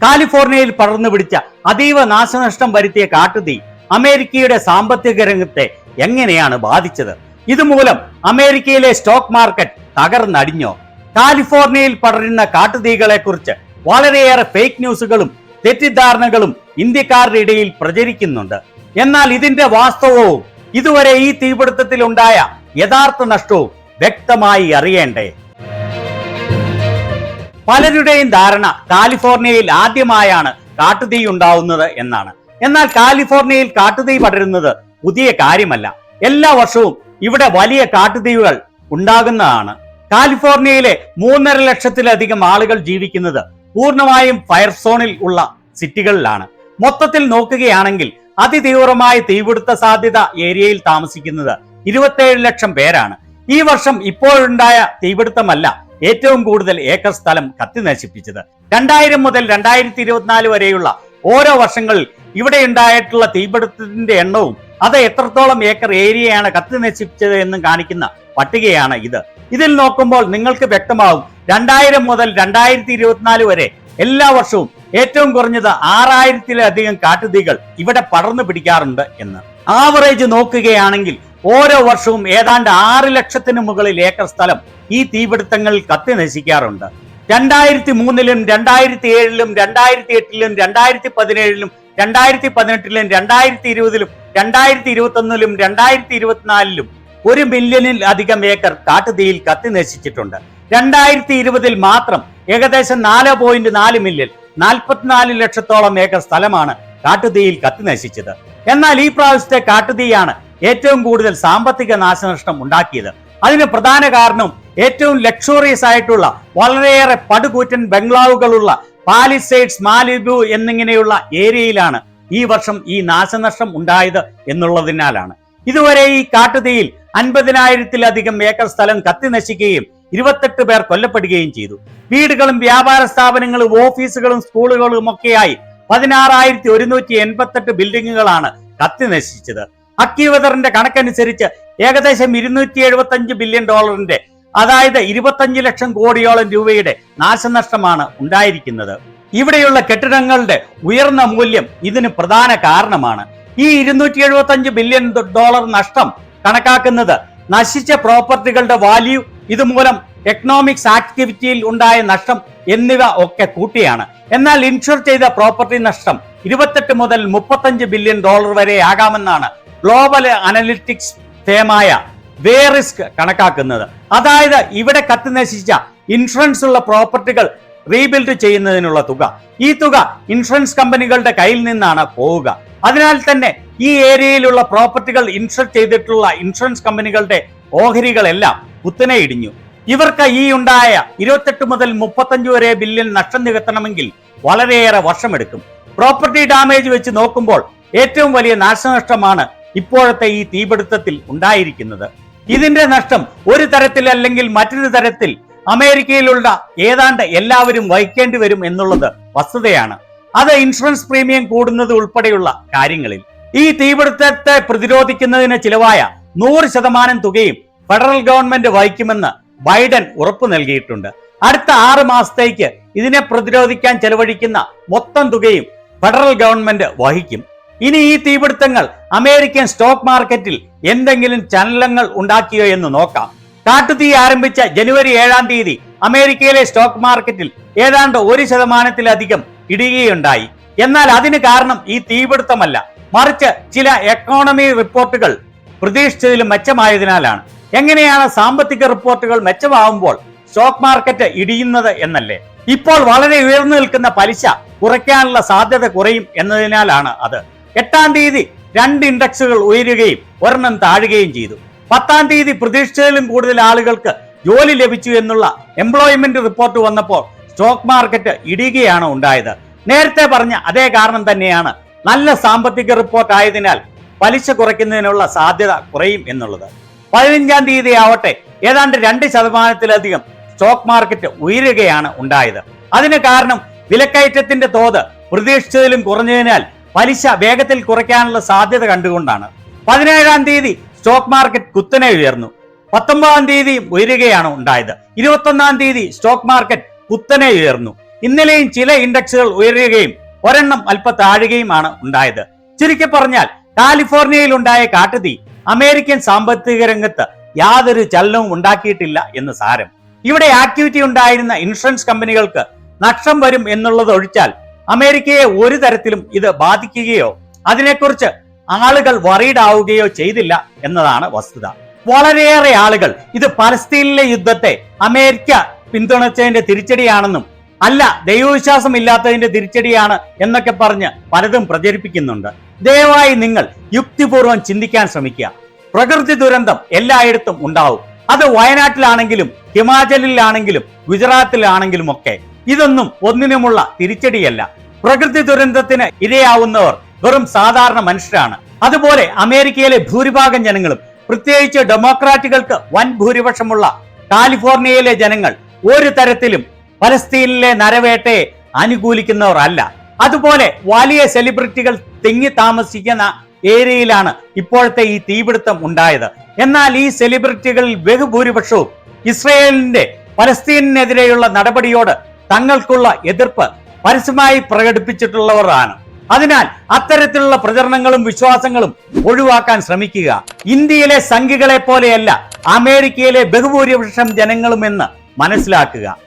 കാലിഫോർണിയയിൽ പടർന്നു പിടിച്ച അതീവ നാശനഷ്ടം വരുത്തിയ കാട്ടുതീ അമേരിക്കയുടെ സാമ്പത്തിക രംഗത്തെ എങ്ങനെയാണ് ബാധിച്ചത്? ഇതുമൂലം അമേരിക്കയിലെ സ്റ്റോക്ക് മാർക്കറ്റ് തകർന്നടിഞ്ഞോ? കാലിഫോർണിയയിൽ പടരുന്ന കാട്ടുതീകളെ കുറിച്ച് വളരെയേറെ ഫേക്ക് ന്യൂസുകളും തെറ്റിദ്ധാരണകളും ഇന്ത്യക്കാരുടെ ഇടയിൽ പ്രചരിക്കുന്നുണ്ട്. എന്നാൽ ഇതിന്റെ വാസ്തവവും ഇതുവരെ ഈ തീപിടുത്തത്തിൽ ഉണ്ടായ യഥാർത്ഥ നഷ്ടവും വ്യക്തമായി അറിയേണ്ടേ? പലരുടെയും ധാരണ കാലിഫോർണിയയിൽ ആദ്യമായാണ് കാട്ടുതീ ഉണ്ടാവുന്നത് എന്നാണ്. എന്നാൽ കാലിഫോർണിയയിൽ കാട്ടുതീ പടരുന്നത് പുതിയ കാര്യമല്ല. എല്ലാ വർഷവും ഇവിടെ വലിയ കാട്ടുതീകൾ ഉണ്ടാകുന്നതാണ്. കാലിഫോർണിയയിലെ 3.5 ലക്ഷത്തിലധികം ആളുകൾ ജീവിക്കുന്നത് പൂർണ്ണമായും ഫയർ സോണിൽ ഉള്ള സിറ്റികളിലാണ്. മൊത്തത്തിൽ നോക്കുകയാണെങ്കിൽ അതിതീവ്രമായ തീപിടുത്ത സാധ്യത ഏരിയയിൽ താമസിക്കുന്നത് 27 ലക്ഷം പേരാണ്. ഈ വർഷം ഇപ്പോഴുണ്ടായ തീപിടുത്തമല്ല ഏറ്റവും കൂടുതൽ ഏക്കർ സ്ഥലം കത്തി നശിപ്പിച്ചത്. 2000 മുതൽ 2024 വരെയുള്ള ഓരോ വർഷങ്ങളിൽ ഇവിടെ ഉണ്ടായിട്ടുള്ള തീപിടുത്തത്തിന്റെ എണ്ണവും അത് എത്രത്തോളം ഏക്കർ ഏരിയയാണ് കത്തി നശിപ്പിച്ചത് എന്നും കാണിക്കുന്ന പട്ടികയാണ് ഇത്. ഇതിൽ നോക്കുമ്പോൾ നിങ്ങൾക്ക് വ്യക്തമാവും 2000 മുതൽ 2024 വരെ എല്ലാ വർഷവും ഏറ്റവും കുറഞ്ഞത് 6000-ലധികം കാട്ടുതീകൾ ഇവിടെ പടർന്നു പിടിക്കാറുണ്ട് എന്ന്. ആവറേജ് നോക്കുകയാണെങ്കിൽ ഓരോ വർഷവും ഏതാണ്ട് 6 ലക്ഷത്തിന് മുകളിൽ ഏക്കർ സ്ഥലം ഈ തീപിടുത്തങ്ങളിൽ കത്തി നശിക്കാറുണ്ട്. 2003-ലും 2007-ലും 2008-ലും 2017-ലും 2018-ലും 2020-ലും 2021-ലും 2024-ലും 1 മില്യണിലധികം ഏക്കർ കാട്ടുതീയിൽ കത്തി നശിച്ചിട്ടുണ്ട്. 2020-ൽ മാത്രം ഏകദേശം 4.4 മില്യൺ 44 ലക്ഷത്തോളം ഏക്കർ സ്ഥലമാണ് കാട്ടുതീയിൽ കത്തി നശിച്ചത്. എന്നാൽ ഈ പ്രാവശ്യത്തെ കാട്ടുതീയാണ് ഏറ്റവും കൂടുതൽ സാമ്പത്തിക നാശനഷ്ടം ഉണ്ടാക്കിയത്. അതിന് പ്രധാന കാരണം ഏറ്റവും ലക്ഷറിയസ് ആയിട്ടുള്ള വളരെയേറെ പടുകൂറ്റൻ ബംഗ്ലാവുകളുള്ള പാലിസൈഡ്സ്, മാലിബു എന്നിങ്ങനെയുള്ള ഏരിയയിലാണ് ഈ വർഷം ഈ നാശനഷ്ടം ഉണ്ടായത് എന്നുള്ളതിനാലാണ്. ഇതുവരെ ഈ കാട്ടുതീയിൽ 50,000-ലധികം ഏക്കർ സ്ഥലം കത്തി നശിക്കുകയും 28 പേർ കൊല്ലപ്പെടുകയും ചെയ്തു. വീടുകളും വ്യാപാര സ്ഥാപനങ്ങളും ഓഫീസുകളും സ്കൂളുകളും ഒക്കെയായി 16,188 ബിൽഡിങ്ങുകളാണ് കത്തി നശിച്ചത്. അക്യുവെതറിന്റെ കണക്കനുസരിച്ച് ഏകദേശം $275 ബില്യൺ, അതായത് 25 ലക്ഷം കോടിയോളം രൂപയുടെ നാശനഷ്ടമാണ് ഉണ്ടായിരിക്കുന്നത്. ഇവിടെയുള്ള കെട്ടിടങ്ങളുടെ ഉയർന്ന മൂല്യം ഇതിന് പ്രധാന കാരണമാണ്. ഈ $275 ബില്യൺ നഷ്ടം കണക്കാക്കുന്നത് നശിച്ച പ്രോപ്പർട്ടികളുടെ വാല്യൂ, ഇതുമൂലം എക്കണോമിക്സ് ആക്ടിവിറ്റിയിൽ ഉണ്ടായ നഷ്ടം എന്നിവ ഒക്കെ കൂട്ടിയാണ്. എന്നാൽ ഇൻഷുർ ചെയ്ത പ്രോപ്പർട്ടി നഷ്ടം 28 മുതൽ $35 ബില്യൺ വരെ ആകാമെന്നാണ് ഗ്ലോബൽ അനലിറ്റിക്സ് ഫേമായ വേറിസ്ക് കണക്കാക്കുന്നത്. അതായത് ഇവിടെ കത്തി നശിച്ച ഇൻഷുറൻസ് ഉള്ള പ്രോപ്പർട്ടികൾ റീബിൽഡ് ചെയ്യുന്നതിനുള്ള തുക, ഈ തുക ഇൻഷുറൻസ് കമ്പനികളുടെ കയ്യിൽ നിന്നാണ് പോവുക. അതിനാൽ തന്നെ ഈ ഏരിയയിലുള്ള പ്രോപ്പർട്ടികൾ ഇൻഷുർ ചെയ്തിട്ടുള്ള ഇൻഷുറൻസ് കമ്പനികളുടെ ഓഹരികളെല്ലാം കുത്തനെ ഇടിഞ്ഞു. ഇവർക്ക് ഈ ഉണ്ടായ 28 മുതൽ 35 വരെ ബില്യൺ നഷ്ടം നികത്തണമെങ്കിൽ വളരെയേറെ വർഷമെടുക്കും. പ്രോപ്പർട്ടി ഡാമേജ് വെച്ച് നോക്കുമ്പോൾ ഏറ്റവും വലിയ നാശനഷ്ടമാണ് ഇപ്പോഴത്തെ ഈ തീപിടുത്തത്തിൽ ഉണ്ടായിരിക്കുന്നത്. ഇതിന്റെ നഷ്ടം ഒരു തരത്തിൽ അല്ലെങ്കിൽ മറ്റൊരു തരത്തിൽ അമേരിക്കയിലുള്ള ഏതാണ്ട് എല്ലാവരും വഹിക്കേണ്ടി വരും എന്നുള്ളത് വസ്തുതയാണ്. അത് ഇൻഷുറൻസ് പ്രീമിയം കൂടുന്നത് ഉൾപ്പെടെയുള്ള കാര്യങ്ങളിൽ. ഈ തീപിടുത്തത്തെ പ്രതിരോധിക്കുന്നതിന് ചിലവായ 100% തുകയും ഫെഡറൽ ഗവൺമെന്റ് വഹിക്കുമെന്ന് ബൈഡൻ ഉറപ്പു നൽകിയിട്ടുണ്ട്. അടുത്ത 6 മാസത്തേക്ക് ഇതിനെ പ്രതിരോധിക്കാൻ ചെലവഴിക്കുന്ന മൊത്തം തുകയും ഫെഡറൽ ഗവൺമെന്റ് വഹിക്കും. ഇനി ഈ തീപിടുത്തങ്ങൾ അമേരിക്കൻ സ്റ്റോക്ക് മാർക്കറ്റിൽ എന്തെങ്കിലും ചലനങ്ങൾ ഉണ്ടാക്കിയോ എന്ന് നോക്കാം. കാട്ടുതീ ആരംഭിച്ച ജനുവരി 7-ാം തീയതി അമേരിക്കയിലെ സ്റ്റോക്ക് മാർക്കറ്റിൽ ഏതാണ്ട് 1%-ലധികം ഇടിയുകയുണ്ടായി. എന്നാൽ അതിന് കാരണം ഈ തീപിടുത്തമല്ല, മറിച്ച് ചില എക്കോണമി റിപ്പോർട്ടുകൾ പ്രതീക്ഷിച്ചതിലും മെച്ചമായതിനാലാണ്. എങ്ങനെയാണ് സാമ്പത്തിക റിപ്പോർട്ടുകൾ മെച്ചമാവുമ്പോൾ സ്റ്റോക്ക് മാർക്കറ്റ് ഇടിയുന്നത് എന്നല്ലേ? ഇപ്പോൾ വളരെ ഉയർന്നു നിൽക്കുന്ന പലിശ കുറയ്ക്കാനുള്ള സാധ്യത കുറയും എന്നതിനാലാണ് അത്. 8-ാം തീയതി 2 ഇൻഡെക്സുകൾ ഉയരുകയും 1 താഴുകയും ചെയ്തു. 10-ാം തീയതി പ്രതീക്ഷിച്ചതിലും കൂടുതൽ ആളുകൾക്ക് ജോലി ലഭിച്ചു എന്നുള്ള എംപ്ലോയ്മെന്റ് റിപ്പോർട്ട് വന്നപ്പോൾ സ്റ്റോക്ക് മാർക്കറ്റ് ഇടിയുകയാണ് ഉണ്ടായത്. നേരത്തെ പറഞ്ഞ അതേ കാരണം തന്നെയാണ് നല്ല സാമ്പത്തിക റിപ്പോർട്ട് ആയതിനാൽ പലിശ കുറയ്ക്കുന്നതിനുള്ള സാധ്യത കുറയും എന്നുള്ളത്. 15-ാം തീയതി ആവട്ടെ ഏതാണ്ട് 2%-ലധികം സ്റ്റോക്ക് മാർക്കറ്റ് ഉയരുകയാണ് ഉണ്ടായത്. അതിന് കാരണം വിലക്കയറ്റത്തിന്റെ തോത് പ്രതീക്ഷിച്ചതിലും കുറഞ്ഞതിനാൽ പലിശ വേഗത്തിൽ കുറയ്ക്കാനുള്ള സാധ്യത കണ്ടുകൊണ്ടാണ്. 17-ാം തീയതി സ്റ്റോക്ക് മാർക്കറ്റ് കുത്തനെ ഉയർന്നു. 19-ാം തീയതി ഉയരുകയാണ് ഉണ്ടായത്. 21-ാം തീയതി സ്റ്റോക്ക് മാർക്കറ്റ് കുത്തനെ ഉയർന്നു. ഇന്നലെയും ചില ഇൻഡെക്സുകൾ ഉയരുകയും ഒരെണ്ണം അല്പ താഴുകയുമാണ് ഉണ്ടായത്. ചുരുക്കി പറഞ്ഞാൽ കാലിഫോർണിയയിൽ ഉണ്ടായ കാട്ടുതീ അമേരിക്കൻ സാമ്പത്തിക രംഗത്ത് യാതൊരു ചലനവും ഉണ്ടാക്കിയിട്ടില്ല എന്ന് സാരം. ഇവിടെ ആക്ടിവിറ്റി ഉണ്ടായിരുന്ന ഇൻഷുറൻസ് കമ്പനികൾക്ക് നഷ്ടം വരും എന്നുള്ളത് ഒഴിച്ചാൽ അമേരിക്കയെ ഒരു തരത്തിലും ഇത് ബാധിക്കുകയോ അതിനെക്കുറിച്ച് ആളുകൾ വറീഡ് ആവുകയോ ചെയ്തില്ല എന്നതാണ് വസ്തുത. വളരെയേറെ ആളുകൾ ഇത് പലസ്തീനിലെ യുദ്ധത്തെ അമേരിക്ക പിന്തുണച്ചതിന്റെ തിരിച്ചടിയാണെന്നും അല്ല ദൈവവിശ്വാസം ഇല്ലാത്തതിന്റെ തിരിച്ചടിയാണ് എന്നൊക്കെ പറഞ്ഞ് പലതും പ്രചരിപ്പിക്കുന്നുണ്ട്. ദയവായി നിങ്ങൾ യുക്തിപൂർവ്വം ചിന്തിക്കാൻ ശ്രമിക്കുക. പ്രകൃതി ദുരന്തം എല്ലായിടത്തും ഉണ്ടാവും. അത് വയനാട്ടിലാണെങ്കിലും ഹിമാചലിലാണെങ്കിലും ഗുജറാത്തിലാണെങ്കിലും ഒക്കെ. ഇതൊന്നും ഒന്നിനുമുള്ള തിരിച്ചടിയല്ല. പ്രകൃതി ദുരന്തത്തിന് ഇരയാവുന്നവർ വെറും സാധാരണ മനുഷ്യരാണ്. അതുപോലെ അമേരിക്കയിലെ ഭൂരിഭാഗം ജനങ്ങളും, പ്രത്യേകിച്ച് ഡെമോക്രാറ്റുകൾക്ക് വൻ ഭൂരിപക്ഷമുള്ള കാലിഫോർണിയയിലെ ജനങ്ങൾ ഒരു തരത്തിലും പലസ്തീനിലെ നരവേട്ടയെ അനുകൂലിക്കുന്നവർ അല്ല. അതുപോലെ വലിയ സെലിബ്രിറ്റികൾ തിങ്ങി താമസിക്കുന്ന ഏരിയയിലാണ് ഇപ്പോഴത്തെ ഈ തീപിടുത്തം ഉണ്ടായത്. എന്നാൽ ഈ സെലിബ്രിറ്റികളിൽ ബഹുഭൂരിപക്ഷവും ഇസ്രയേലിന്റെ പലസ്തീനെതിരെയുള്ള നടപടിയോട് തങ്ങൾക്കുള്ള എതിർപ്പ് പരസ്യമായി പ്രകടിപ്പിച്ചിട്ടുള്ളവരാണ്. അതിനാൽ അത്തരത്തിലുള്ള പ്രചരണങ്ങളും വിശ്വാസങ്ങളും ഒഴിവാക്കാൻ ശ്രമിക്കുക. ഇന്ത്യയിലെ സംഘികളെ പോലെയല്ല അമേരിക്കയിലെ ബഹുഭൂരിപക്ഷം ജനങ്ങളുമെന്ന് മനസ്സിലാക്കുക.